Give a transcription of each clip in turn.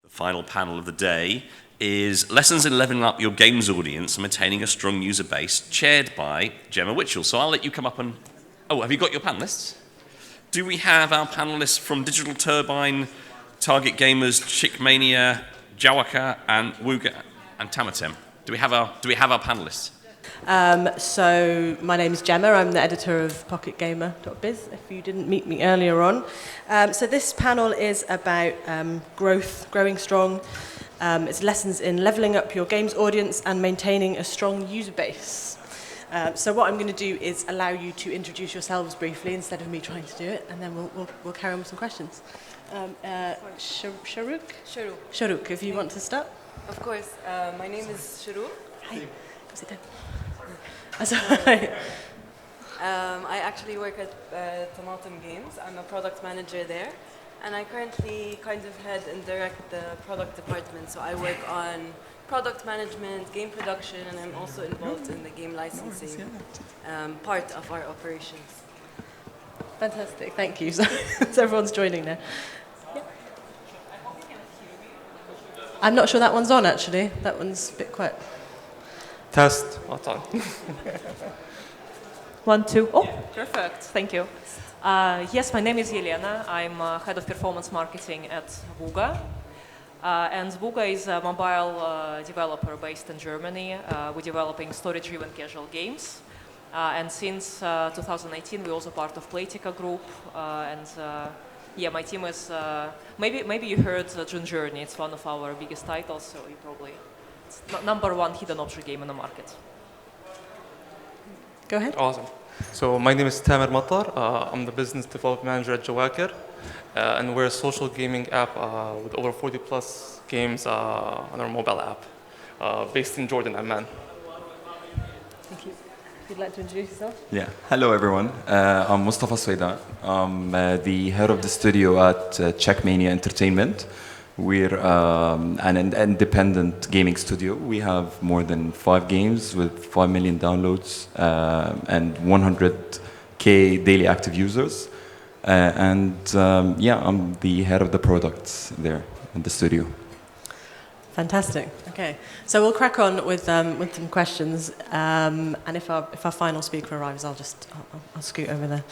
The final panel of the day is Lessons in Leveling Up Your Games Audience and Maintaining a Strong User Base, chaired by Gemma Witchalls. So I'll let you come up and... Oh, have you got your panelists? Do we have our panelists from Digital Turbine, Target Gamers, Mania, Jawaker, and Wooga, and Tamatem? Do we have our panelists? So my name is Gemma. I'm the editor of PocketGamer.biz, if you didn't meet me earlier on. So this panel is about growing strong. It's lessons in leveling up your games audience and maintaining a strong user base. So what I'm going to do is allow you to introduce yourselves briefly instead of me trying to do it, and then we'll carry on with some questions. Shorouq? Shorouq, if you want to start. Of course. My name is Shorouq. Hi. Go sit down. I actually work at Tamatem Games. I'm a product manager there, and I currently kind of head and direct the product department. So I work on product management, game production, and I'm also involved in the game licensing part of our operations. Fantastic, thank you. So everyone's joining now. Yeah. I'm not sure that one's on actually. That one's a bit quiet. Test. Matar. 1, 2. Oh, perfect. Thank you. Yes, my name is Elena. I'm head of performance marketing at Wooga. And Wooga is a mobile developer based in Germany. We're developing story-driven casual games. And since 2018, we're also part of Playtika Group. Yeah, my team is, maybe you heard June Journey. It's one of our biggest titles, so you probably... It's #1 hidden object game in the market. Go ahead. Awesome. So my name is Thamer Matar. I'm the business development manager at Jawaker. And we're a social gaming app with over 40 plus games on our mobile app, based in Jordan, Amman. Thank you. If you'd like to introduce yourself. Yeah. Hello, everyone. I'm Mustafa Swiedan. I'm the head of the studio at Mania Entertainment. We're an independent gaming studio. We have more than 5 games with 5 million downloads and 100K daily active users. Yeah, I'm the head of the products there in the studio. Fantastic. Okay, so we'll crack on with some questions, and if our final speaker arrives, I'll scoot over there.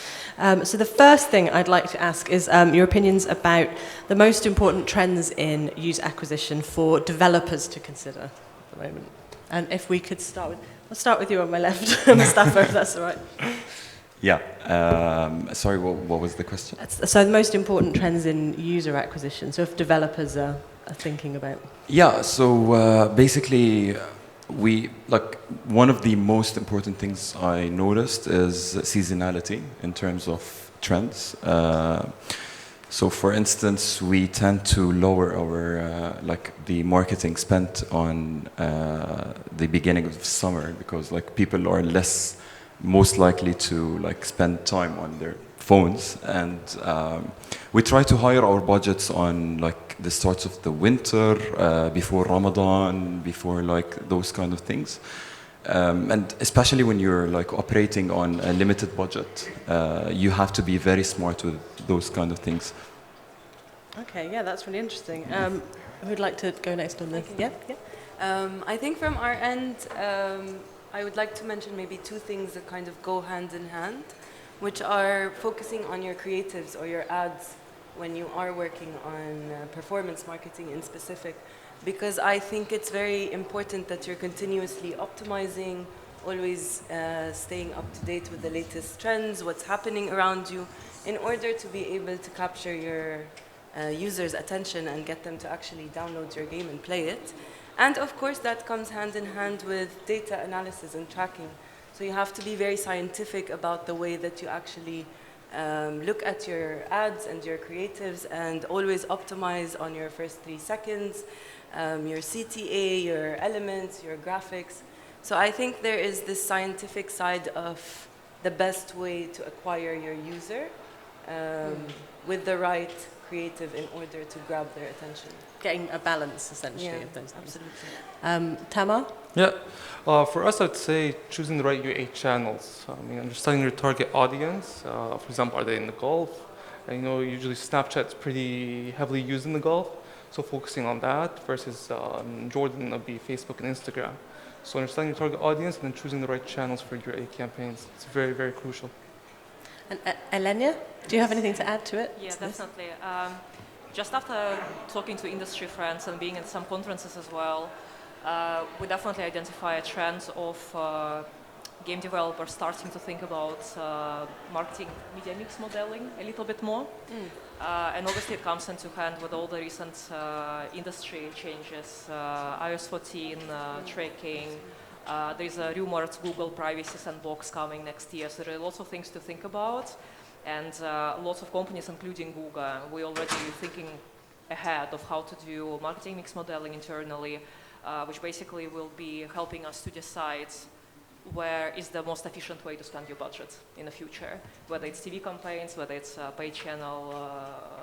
So the first thing I'd like to ask is your opinions about the most important trends in user acquisition for developers to consider at the moment. And if we could I'll start with you on my left, Mustafa, if that's all right. Yeah. Sorry, what was the question? So the most important trends in user acquisition. So if developers are thinking about. Yeah. So basically, one of the most important things I noticed is seasonality in terms of trends. So for instance, we tend to lower our the marketing spent on the beginning of summer because people are most likely to spend time on their phones, and we try to hire our budgets on the starts of the winter, before Ramadan, before those kind of things, and especially when you're operating on a limited budget, you have to be very smart with those kind of things. Okay, yeah, that's really interesting. Who'd like to go next on this? Yeah. I think from our end, I would like to mention maybe 2 things that kind of go hand in hand, which are focusing on your creatives or your ads when you are working on performance marketing in specific, because I think it's very important that you're continuously optimizing, always staying up to date with the latest trends, what's happening around you, in order to be able to capture your users' attention and get them to actually download your game and play it. And of course, that comes hand in hand with data analysis and tracking. So you have to be very scientific about the way that you actually look at your ads and your creatives, and always optimize on your first 3 seconds, your CTA, your elements, your graphics. So I think there is this scientific side of the best way to acquire your user with the right creative in order to grab their attention. Getting a balance, essentially, of those things. Absolutely. Tamar? Yeah. For us, I'd say choosing the right UA channels. Understanding your target audience. For example, are they in the golf? Usually Snapchat's pretty heavily used in the golf. So focusing on that versus Jordan would be Facebook and Instagram. So understanding your target audience and then choosing the right channels for your A campaigns. It's very, very crucial. And Elena, do you have anything to add to it? Yeah, definitely. Just after talking to industry friends and being at some conferences as well, we definitely identify a trend of game developers starting to think about marketing media mix modeling a little bit more. And obviously it comes into hand with all the recent industry changes, iOS 14, tracking. There's a rumored Google Privacy Sandbox coming next year, so there are lots of things to think about. And lots of companies, including Wooga, we're already thinking ahead of how to do marketing mix modeling internally, which basically will be helping us to decide where is the most efficient way to spend your budget in the future, whether it's TV campaigns, whether it's paid channel,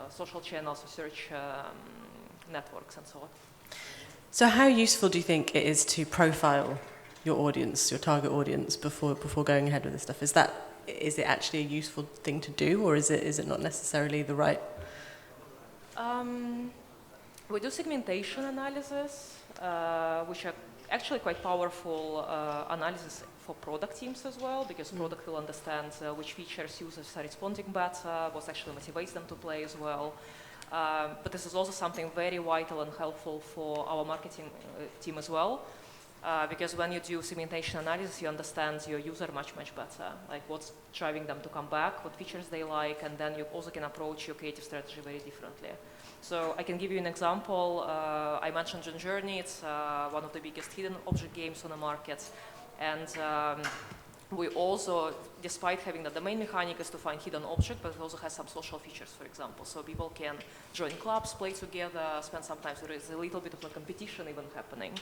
social channels, or search networks, and so on. So how useful do you think it is to profile your audience, your target audience, before going ahead with this stuff? Is it actually a useful thing to do, or is it not necessarily the right? We do segmentation analysis, which are actually quite powerful analysis for product teams as well, because product will understand which features users are responding better, what actually motivates them to play as well. But this is also something very vital and helpful for our marketing team as well. Because when you do segmentation analysis, you understand your user much, much better, like what's driving them to come back, what features they like, and then you also can approach your creative strategy very differently. So I can give you an example. I mentioned John Journey. It's one of the biggest hidden object games on the market. And we also, despite having that the main mechanic is to find hidden object, but it also has some social features, for example. So people can join clubs, play together, spend some time. So there is a little bit of a competition even happening.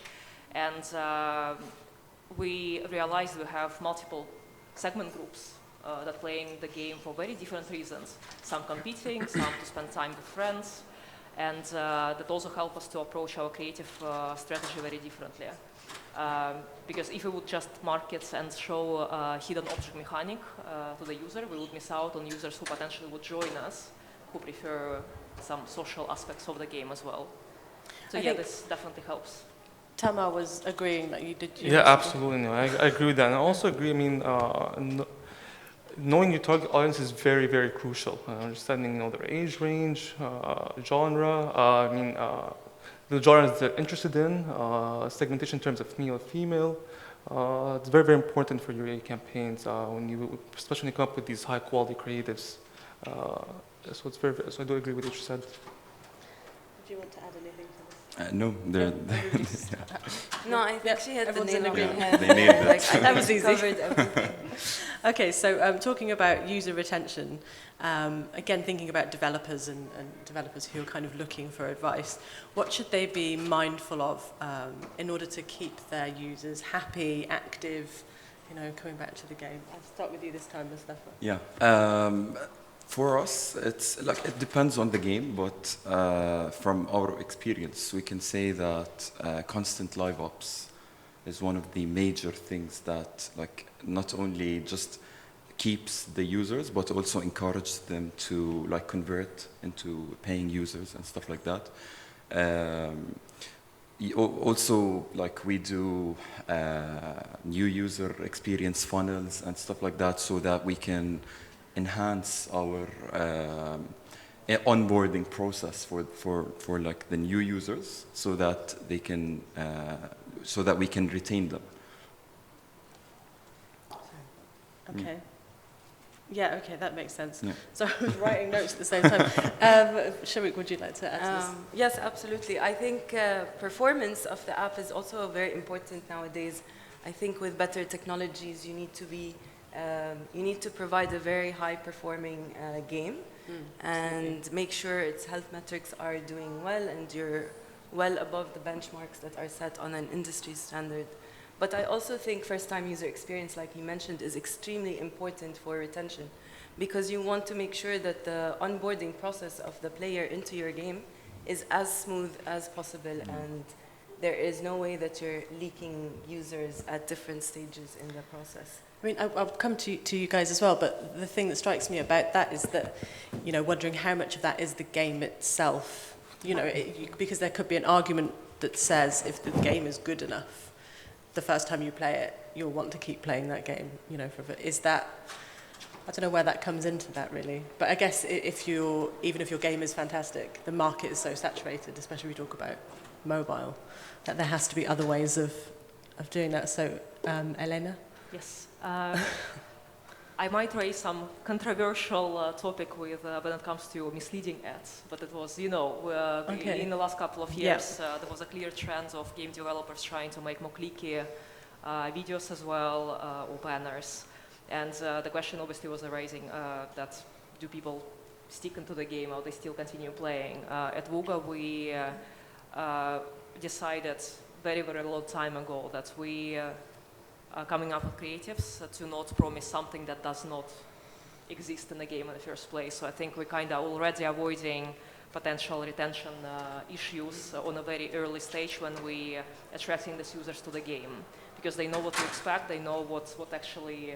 And we realized we have multiple segment groups that playing the game for very different reasons. Some competing, some to spend time with friends. And that also help us to approach our creative strategy very differently. Because if we would just market and show a hidden object mechanic to the user, we would miss out on users who potentially would join us, who prefer some social aspects of the game as well. So yeah, this definitely helps. Tama was agreeing that you did. Yeah, absolutely. No, I agree with that. And I also agree, I mean, knowing your target audience is very, very crucial. Understanding, their age range, genre, the genres they're interested in, segmentation in terms of male or female. It's very, very important for your A campaigns, especially when you come up with these high quality creatives. So I do agree with what you said. Do you want to add anything to this? No, No, I think she had the Everyone's nail in on the agreement. head. They nailed it. That was easy. Covered everything. Okay, so talking about user retention, again, thinking about developers and developers who are kind of looking for advice, what should they be mindful of in order to keep their users happy, active, coming back to the game? I'll start with you this time, Mustafa. Yeah. For us, it's like it depends on the game, but from our experience, we can say that constant live ops is one of the major things that not only just keeps the users, but also encourages them to convert into paying users and stuff like that. Also, we do new user experience funnels and stuff like that, so that we can enhance our onboarding process for the new users, so that they can so that we can retain them. Okay. Yeah, okay, that makes sense. Yeah. So I was writing notes at the same time. Shorouq, would you like to add to this? Yes, absolutely. I think performance of the app is also very important nowadays. I think with better technologies, you need to provide a very high-performing game and make sure its health metrics are doing well and you're well above the benchmarks that are set on an industry standard. But I also think first-time user experience, like you mentioned, is extremely important for retention, because you want to make sure that the onboarding process of the player into your game is as smooth as possible, and there is no way that you're leaking users at different stages in the process. I mean, I'll come to you guys as well, but the thing that strikes me about that is that, wondering how much of that is the game itself You know, because there could be an argument that says if the game is good enough, the first time you play it, you'll want to keep playing that game. You know, is that? I don't know where that comes into that really, but I guess even if your game is fantastic, the market is so saturated, especially if we talk about mobile, that there has to be other ways of doing that. So, Elena? Yes. I might raise some controversial topic with when it comes to misleading ads, but it was, in the last couple of years, there was a clear trend of game developers trying to make more clicky videos as well, or banners. And the question obviously was arising that do people stick into the game or they still continue playing? At Wooga, we decided very, very long time ago that we coming up with creatives to not promise something that does not exist in the game in the first place. So I think we kind of already avoiding potential retention issues on a very early stage when we attracting these users to the game, because they know what to expect, they know what's actually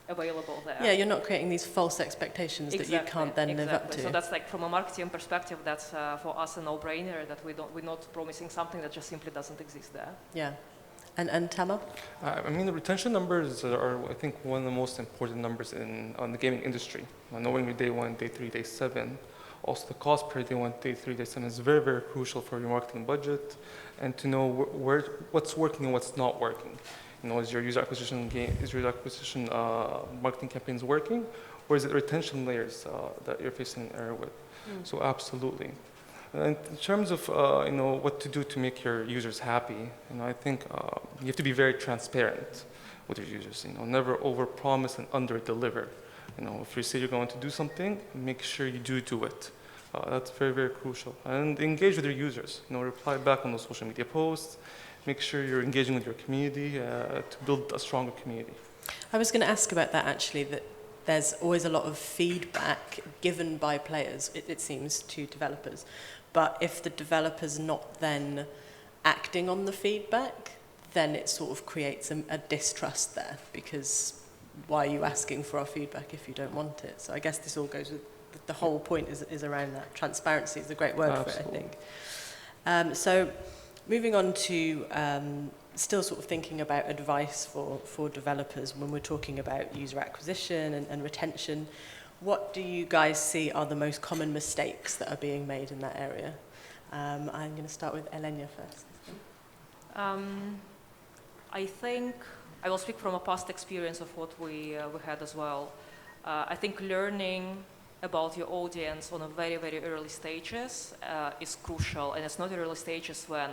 available there. Yeah, you're not creating these false expectations that you can't then live up to. So that's like from a marketing perspective, that's for us a no-brainer that we're not promising something that just simply doesn't exist there. Yeah. And Tama? I mean, the retention numbers are, I think, one of the most important numbers on the gaming industry. Knowing your day 1, day 3, day 7, also the cost per day 1, day 3, day 7 is very, very crucial for your marketing budget, and to know what's working and what's not working. Is your user acquisition marketing campaigns working, or is it retention layers that you're facing error with? So absolutely. And in terms of what to do to make your users happy, I think you have to be very transparent with your users. Never overpromise and underdeliver. If you say you're going to do something, make sure you do it. That's very, very crucial. And engage with your users. Reply back on those social media posts. Make sure you're engaging with your community to build a stronger community. I was going to ask about that actually, that there's always a lot of feedback given by players, it seems, to developers. But if the developer's not then acting on the feedback, then it sort of creates a distrust there, because why are you asking for our feedback if you don't want it? So I guess this all goes with, the whole point is around that. Transparency is a great word for it, I think. So moving on to still sort of thinking about advice for developers when we're talking about user acquisition and retention, what do you guys see are the most common mistakes that are being made in that area? I'm going to start with Elena first. I think I will speak from a past experience of what we had as well. I think learning about your audience on a very, very early stages is crucial, and it's not early stages when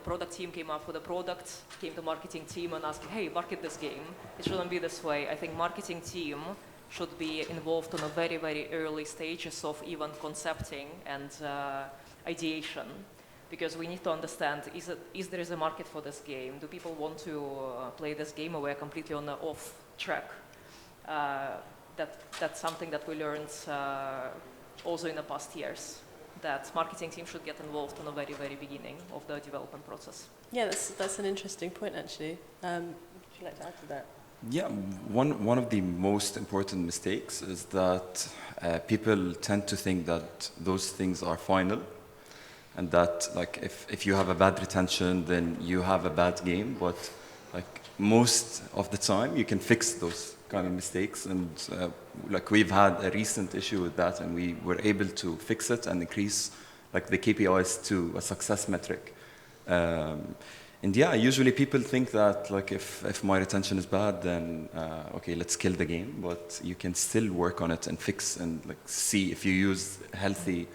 product team came up with a product, came to marketing team and asked, hey, market this game. It shouldn't be this way. I think marketing team should be involved on a very, very early stages of even concepting and ideation, because we need to understand, is there a market for this game? Do people want to play this game, or we're completely on the off track? That's something that we learned also in the past years, that marketing team should get involved on the very, very beginning of the development process. Yeah, that's an interesting point, actually. Would you like to add to that? Yeah, one of the most important mistakes is that people tend to think that those things are final, and that like if you have a bad retention, then you have a bad game. But like most of the time, you can fix those kind of mistakes, and like we've had a recent issue with that, and we were able to fix it and increase like the KPIs to a success metric. And yeah, usually people think that like if my retention is bad, then okay, let's kill the game. But you can still work on it and fix and like see if you use healthy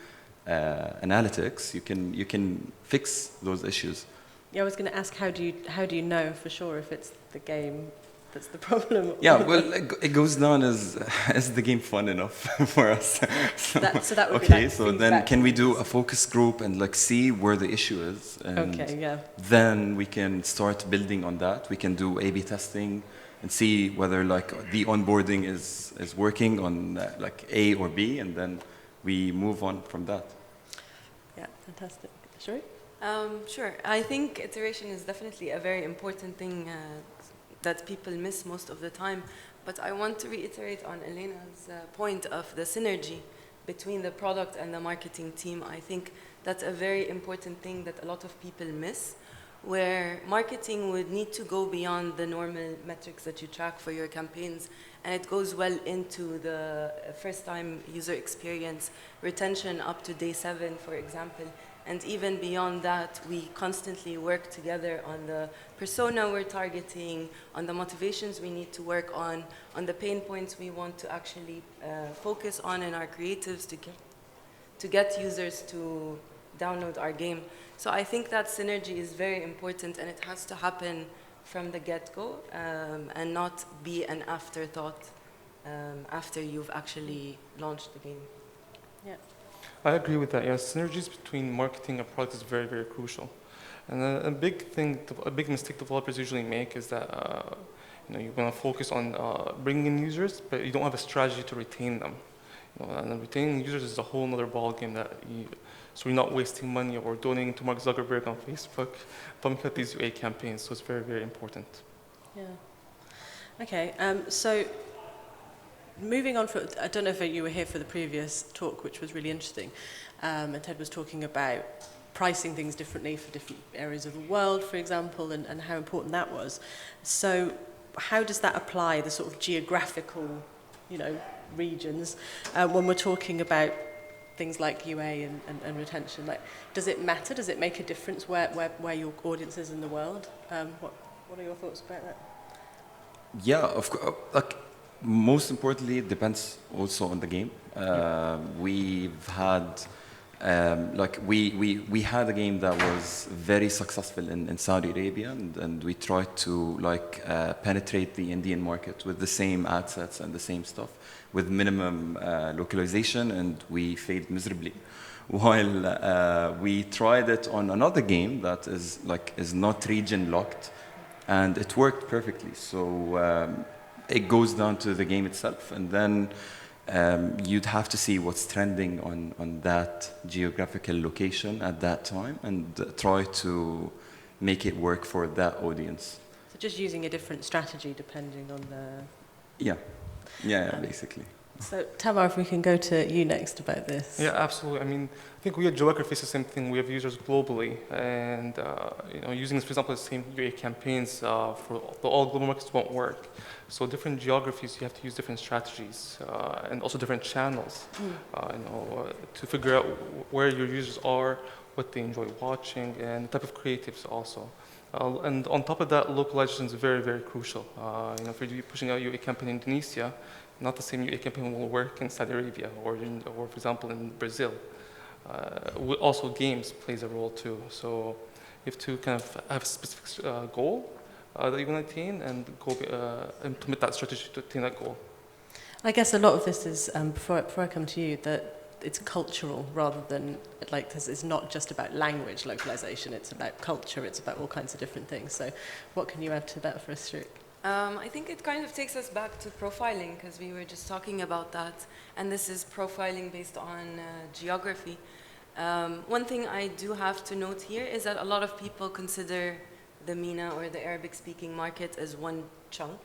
analytics, you can fix those issues. Yeah, I was going to ask, how do you know for sure if it's the game that's the problem? Yeah, well, it goes down as the game fun enough for us. So that would be okay, like so then can we do a focus group and like see where the issue is? And okay, yeah. then we can start building on that. We can do A/B testing and see whether like the onboarding is working on like A or B, and then we move on from that. Yeah, fantastic. Shorouq? Sure. I think iteration is definitely a very important thing that people miss most of the time. But I want to reiterate on Elena's point of the synergy between the product and the marketing team. I think that's a very important thing that a lot of people miss, where marketing would need to go beyond the normal metrics that you track for your campaigns, and it goes well into the first-time user experience, retention up to day 7, for example. And even beyond that, we constantly work together on the persona we're targeting, on the motivations we need to work on the pain points we want to actually focus on in our creatives to get users to download our game. So I think that synergy is very important, and it has to happen from the get-go and not be an afterthought after you've actually launched the game. Yeah. I agree with that. Yes, synergies between marketing and product is very, very crucial. And a big mistake developers usually make is that you want to focus on bringing in users, but you don't have a strategy to retain them. And retaining users is a whole other ballgame so you're not wasting money or donating to Mark Zuckerberg on Facebook, pumping out these UA campaigns. So it's very, very important. Yeah. Okay. So moving on, I don't know if you were here for the previous talk, which was really interesting, and Ted was talking about pricing things differently for different areas of the world, for example, and how important that was. So how does that apply, the sort of geographical, regions, when we're talking about things like UA and retention? Like, does it matter? Does it make a difference where your audience is in the world? What are your thoughts about that? Yeah, of course. Like, most importantly, it depends also on the game. We've had, we had a game that was very successful in Saudi Arabia, and we tried to penetrate the Indian market with the same ad sets and the same stuff, with minimum localization, and we failed miserably. While we tried it on another game that is not region locked, and it worked perfectly. So it goes down to the game itself, and then you'd have to see what's trending on that geographical location at that time, and try to make it work for that audience. So just using a different strategy depending on the... Yeah, basically. So Thamer, if we can go to you next about this. Yeah, absolutely. I mean, I think we at Jawaker face the same thing. We have users globally, and using, for example, the same UA campaigns for all global markets won't work. So different geographies, you have to use different strategies and also different channels, to figure out where your users are, what they enjoy watching, and the type of creatives also. And on top of that, localization is very, very crucial. If you're pushing out UA campaign in Indonesia, not the same UA campaign will work in Saudi Arabia or for example, in Brazil. Also, games plays a role too. So you have to kind of have a specific goal that you want to attain, and implement that strategy to attain that goal. I guess a lot of this is, before I come to you, that it's cultural rather than, it's not just about language localization, it's about culture, it's about all kinds of different things. So what can you add to that for us, Shorouq? I think it kind of takes us back to profiling, because we were just talking about that, and this is profiling based on geography. One thing I do have to note here is that a lot of people consider the MENA or the Arabic-speaking market as one chunk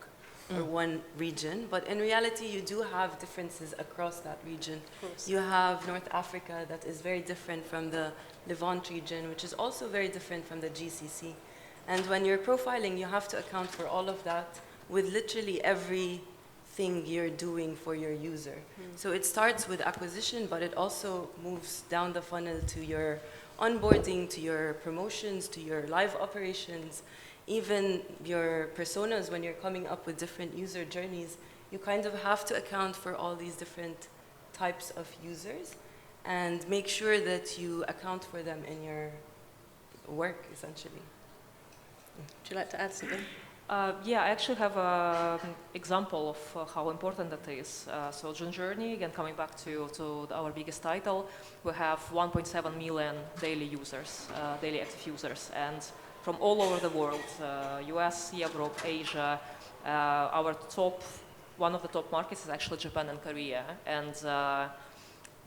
or one region, but in reality you do have differences across that region. You have North Africa that is very different from the Levant region, which is also very different from the GCC. And when you're profiling, you have to account for all of that with literally everything you're doing for your user. So it starts with acquisition, but it also moves down the funnel to your onboarding, to your promotions, to your live operations, even your personas. When you're coming up with different user journeys, you kind of have to account for all these different types of users and make sure that you account for them in your work, essentially. Would you like to add something? Yeah, I actually have an example of how important that is. So Journey, again, coming back to our biggest title, we have 1.7 million daily users, daily active users, and from all over the world, US, Europe, Asia. One of the top markets is actually Japan and Korea, and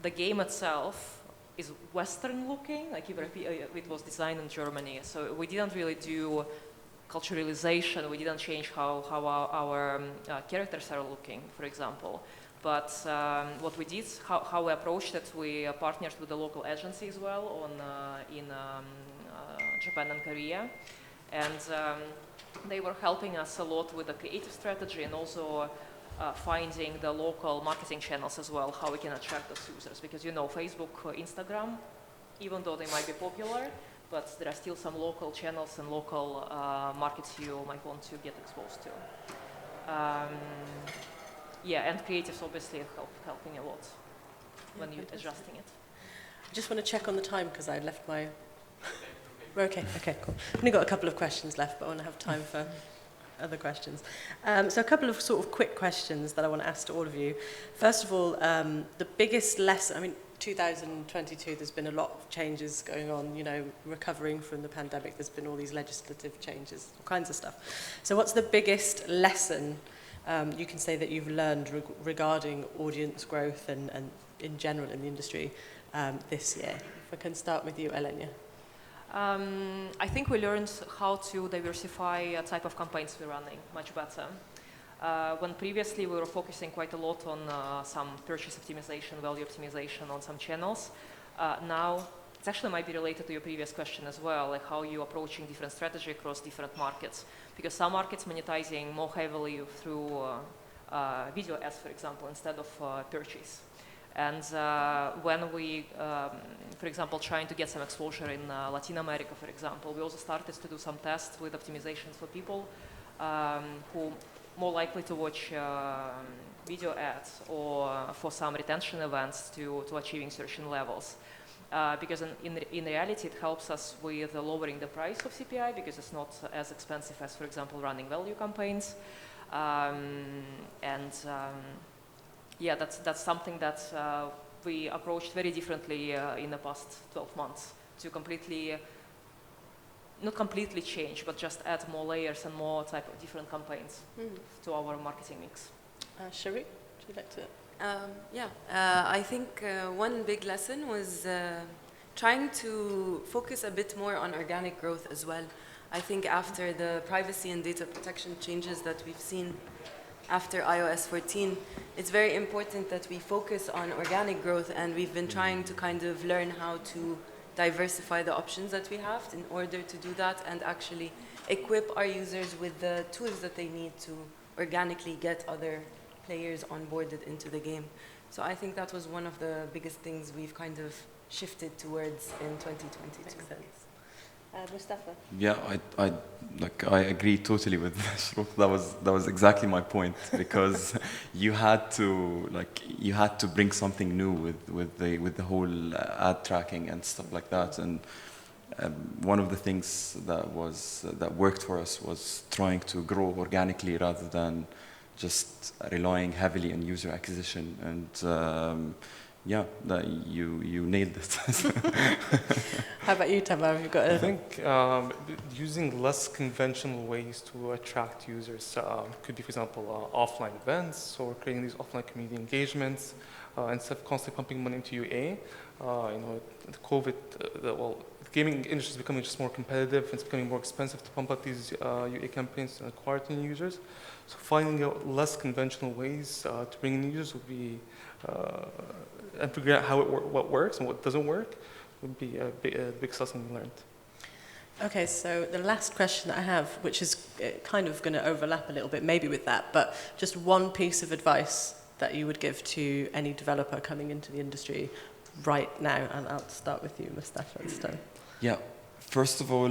the game itself is Western looking, it was designed in Germany, so we didn't really do culturalization, we didn't change how our characters are looking, for example. But what we did, how we approached it, we partnered with the local agency as well in Japan and Korea. And they were helping us a lot with the creative strategy and also finding the local marketing channels as well, how we can attract those users. Because you know, Facebook, Instagram, even though they might be popular, but there are still some local channels and local markets you might want to get exposed to. Yeah, and creatives obviously helping a lot when you're adjusting it. I just want to check on the time because I left my... We're okay, cool. I've only got a couple of questions left, but I want to have time for other questions. So a couple of sort of quick questions that I want to ask to all of you. First of all, the biggest lesson, I mean, 2022, there's been a lot of changes going on, you know, recovering from the pandemic, there's been all these legislative changes, all kinds of stuff. So what's the biggest lesson you can say that you've learned regarding audience growth and in general in the industry this year? If I can start with you, Elena. I think we learned how to diversify type of campaigns we're running much better. When previously we were focusing quite a lot on some purchase optimization, value optimization on some channels, now it actually might be related to your previous question as well, like how you're approaching different strategy across different markets. Because some markets monetizing more heavily through video ads, for example, instead of purchase. And when we, for example, trying to get some exposure in Latin America, for example, we also started to do some tests with optimizations for people who more likely to watch video ads or for some retention events to achieving certain levels. Because in reality, it helps us with lowering the price of CPI because it's not as expensive as, for example, running value campaigns. Yeah, that's something that we approached very differently in the past 12 months to not completely change, but just add more layers and more type of different campaigns to our marketing mix. Shorouq, would you like to? I think one big lesson was trying to focus a bit more on organic growth as well. I think after the privacy and data protection changes that we've seen after iOS 14, it's very important that we focus on organic growth, and we've been trying to kind of learn how to diversify the options that we have in order to do that and actually equip our users with the tools that they need to organically get other players onboarded into the game. So I think that was one of the biggest things we've kind of shifted towards in 2022. Makes sense. Mustafa? Yeah, I agree totally with Shorouq. That was exactly my point, because you had to bring something new with the whole ad tracking and stuff like that. And one of the things that worked for us was trying to grow organically rather than just relying heavily on user acquisition. And yeah, you nailed it. How about you, Thamer? Have you got I think using less conventional ways to attract users could be, for example, offline events or creating these offline community engagements instead of constantly pumping money into UA. The COVID, the gaming industry is becoming just more competitive. It's becoming more expensive to pump up these UA campaigns and acquire new users. So finding out less conventional ways to bring in users would be, and figuring out what works and what doesn't work would be a big lesson we learned. Okay, so the last question that I have, which is kind of going to overlap a little bit maybe with that, but just one piece of advice that you would give to any developer coming into the industry right now, and I'll start with you, Mustafa, this time. Yeah, first of all,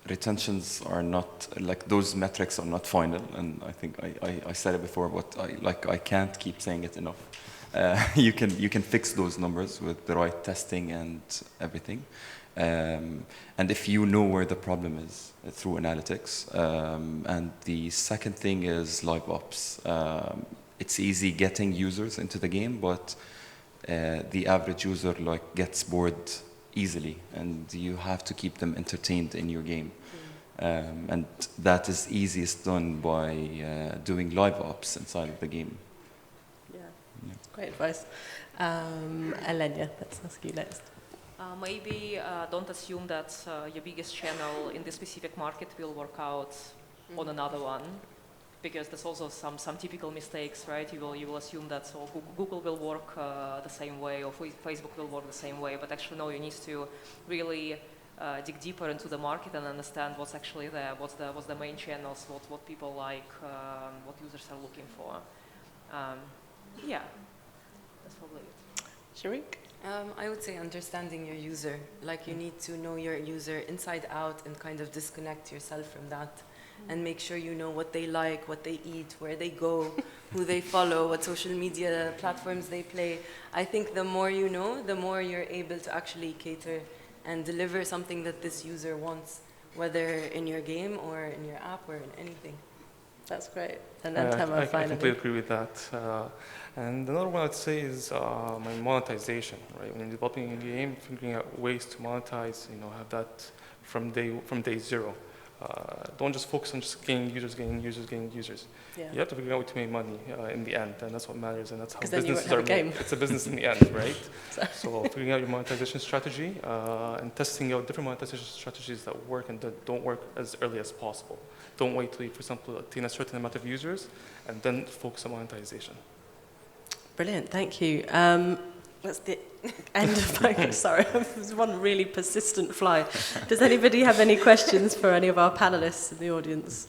retentions are not, like, those metrics are not final, and I think I said it before, but I can't keep saying it enough. You can fix those numbers with the right testing and everything. And if you know where the problem is through analytics. And the second thing is live ops. It's easy getting users into the game, but the average user gets bored easily, and you have to keep them entertained in your game. And that is easiest done by doing live ops inside of the game. Yeah. Great advice. Elena, let's ask you next. Maybe don't assume that your biggest channel in this specific market will work out on another one. because there's also some typical mistakes, right? You will assume that Google will work the same way, or Facebook will work the same way, but actually no, you need to really dig deeper into the market and understand what's actually there, what's the main channels, what people like, what users are looking for. Yeah, that's probably it. Shorouq? I would say understanding your user. Like, you need to know your user inside out and kind of disconnect yourself from that and make sure you know what they like, what they eat, where they go, who they follow, what social media platforms they play. I think the more you know, the more you're able to actually cater and deliver something that this user wants, whether in your game or in your app or in anything. That's great. And then Thamer, I finally. completely agree with that. And another one I'd say is my monetization, right? When you're developing a game, figuring out ways to monetize, have that from day zero. Don't just focus on just gaining users. Yeah. You have to figure out a way to make money in the end, and that's what matters, and that's how 'Cause then you businesses won't are have a made. game. It's a business in the end, right? So figuring out your monetization strategy and testing out different monetization strategies that work and that don't work as early as possible. Don't wait till you, for example, attain a certain amount of users, and then focus on monetization. Brilliant, thank you. That's the end of my, sorry, there's one really persistent fly. Does anybody have any questions for any of our panelists in the audience?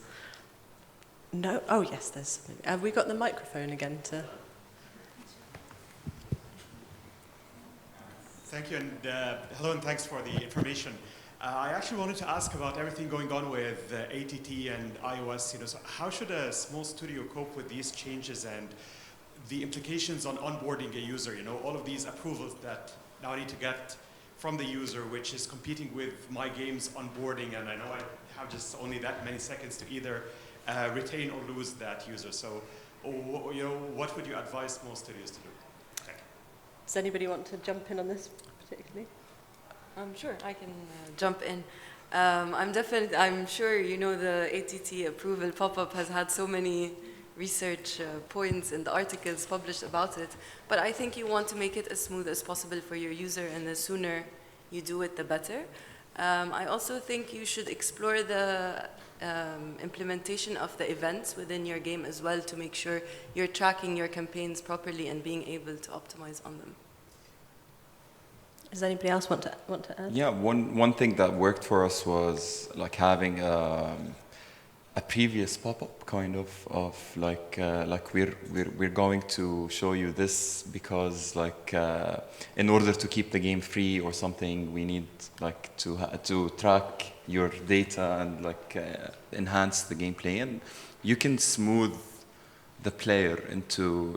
No? Oh yes, there's something. Have we got the microphone again to... Thank you, and hello, and thanks for the information. I actually wanted to ask about everything going on with ATT and iOS. So how should a small studio cope with these changes and the implications on onboarding a user? All of these approvals that now I need to get from the user, which is competing with my game's onboarding, and I know I have just only that many seconds to either retain or lose that user. So, what would you advise small studios to do? Thank you. Does anybody want to jump in on this particularly? Sure, I can jump in. I'm sure the ATT approval pop-up has had so many research points and articles published about it, but I think you want to make it as smooth as possible for your user, and the sooner you do it, the better. I also think you should explore the implementation of the events within your game as well, to make sure you're tracking your campaigns properly and being able to optimize on them. Does anybody else want to add? Yeah, one thing that worked for us was like having a previous pop-up kind of like we're going to show you this because in order to keep the game free or something, we need to track your data and enhance the gameplay, and you can smooth the player into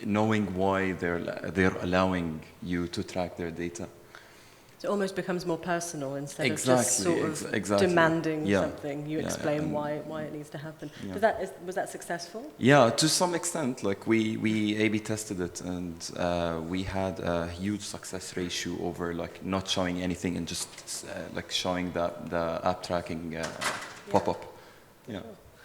knowing why they're allowing you to track their data. So it almost becomes more personal instead of just sort of demanding something. You explain why it needs to happen. Yeah. Was that successful? Yeah, to some extent. We A/B tested it, and we had a huge success ratio over not showing anything and just showing the app tracking pop-up. Yeah.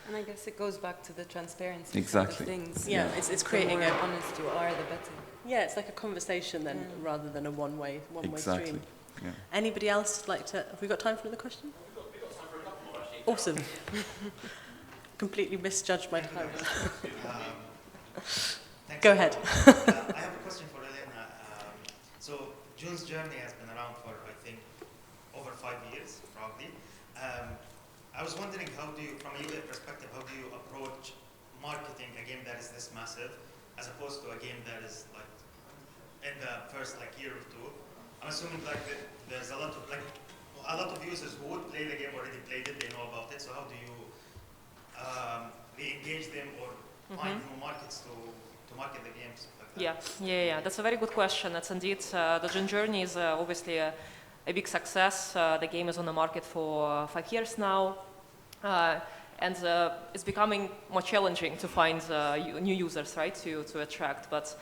And I guess it goes back to the transparency exactly. side of things. Yeah, it's creating the more honest you are, the better. Yeah, it's like a conversation then, rather than a one-way stream. Yeah. Anybody else like to? Have we got time for another question? We've got time for a couple more, actually. Awesome. Completely misjudged my time. Go ahead. I have a question for Elena. So June's journey has been around for, I think, over 5 years, probably. I was wondering, from a user perspective, how do you approach marketing a game that is this massive, as opposed to a game that is in the first year or two? I'm assuming there's a lot of users who would play the game already played it, they know about it. So how do you re-engage them or find new markets to market the games? Yeah. That's a very good question. That's indeed the June journey is obviously a big success. The game is on the market for 5 years now, and it's becoming more challenging to find new users, right, to attract. But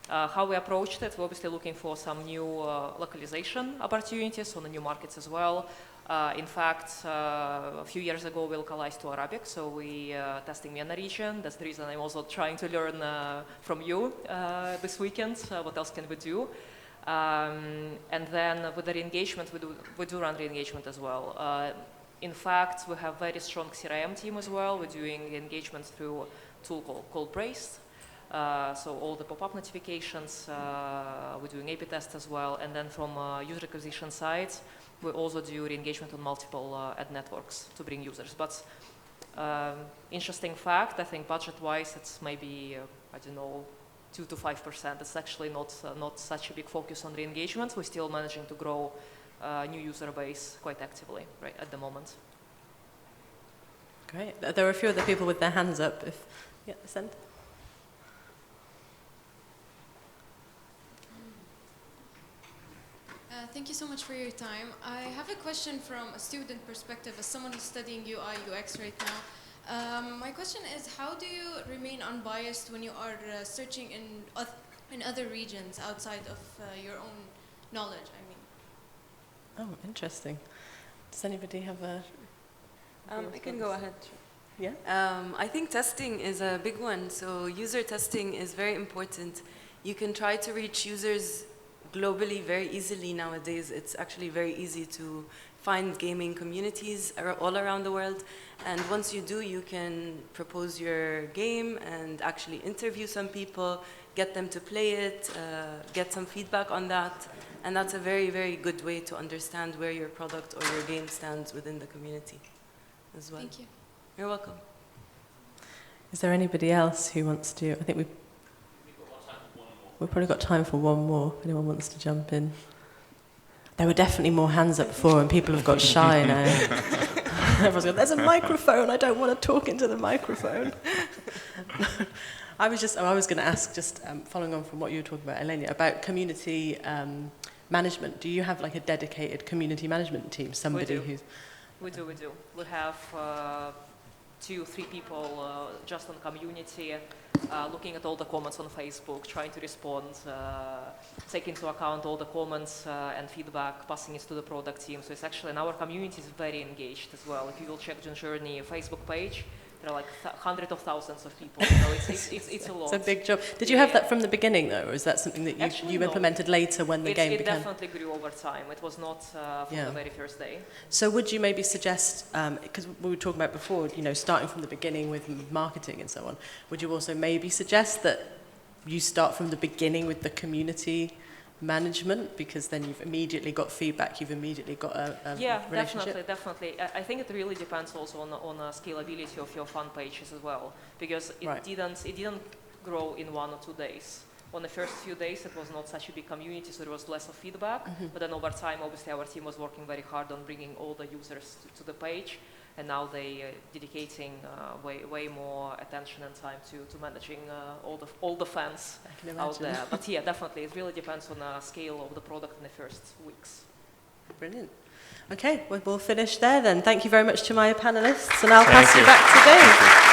how we approached it, we're obviously looking for some new localization opportunities on the new markets as well. In fact, a few years ago we localized to Arabic, so we testing MENA region. That's the reason I'm also trying to learn from you this weekend. What else can we do? And then with the re-engagement, we do run re-engagement as well. In fact, we have very strong CRM team as well. We're doing engagement through a tool called Brace. So all the pop-up notifications, we're doing A/B tests as well. And then from user acquisition side, we also do re-engagement on multiple ad networks to bring users. But interesting fact, I think budget-wise, it's maybe, I don't know, 2 to 5%. It's actually not such a big focus on re-engagement. We're still managing to grow new user base quite actively right at the moment. Great. There are a few other people with their hands up. Yeah, send. Thank you so much for your time. I have a question from a student perspective as someone who's studying UI UX right now. My question is, how do you remain unbiased when you are searching in other regions outside of your own knowledge, I mean? Oh, interesting. Does anybody have a... I can go ahead. Yeah? I think testing is a big one. So user testing is very important. You can try to reach users globally very easily nowadays. It's actually very easy to find gaming communities all around the world. And once you do, you can propose your game and actually interview some people, get them to play it, get some feedback on that. And that's a very, very good way to understand where your product or your game stands within the community as well. Thank you. You're welcome. Is there anybody else who wants to... I think we've probably got time for one more, if anyone wants to jump in. There were definitely more hands up before, and people have got shy now. Everyone's going, there's a microphone, I don't want to talk into the microphone. I was going to ask, just following on from what you were talking about, Elena, about community management. Do you have like a dedicated community management team? Somebody who's... We do. We have 2-3 people just on community, looking at all the comments on Facebook, trying to respond, take into account all the comments and feedback, passing it to the product team. So it's actually, and our community is very engaged as well. If you will check the Journey Facebook page, there are like hundreds of thousands of people. So it's a lot. It's a big job. Did you have that from the beginning, though, or is that something that you implemented later when the game began? It definitely grew over time. It was not from the very first day. So would you maybe suggest, because we were talking about before, starting from the beginning with marketing and so on, would you also maybe suggest that you start from the beginning with the community management, because then you've immediately got feedback, you've immediately got a relationship? Definitely. I think it really depends also on scalability of your fan pages as well, because it didn't grow in 1 or 2 days. On the first few days, it was not such a big community, so there was less of feedback. But then over time, obviously, our team was working very hard on bringing all the users to the page. And now they are dedicating way more attention and time to managing all the fans out there. But yeah, definitely, it really depends on the scale of the product in the first weeks. Brilliant. Okay, we'll finish there then. Thank you very much to my panelists, and I'll pass you back to Dave.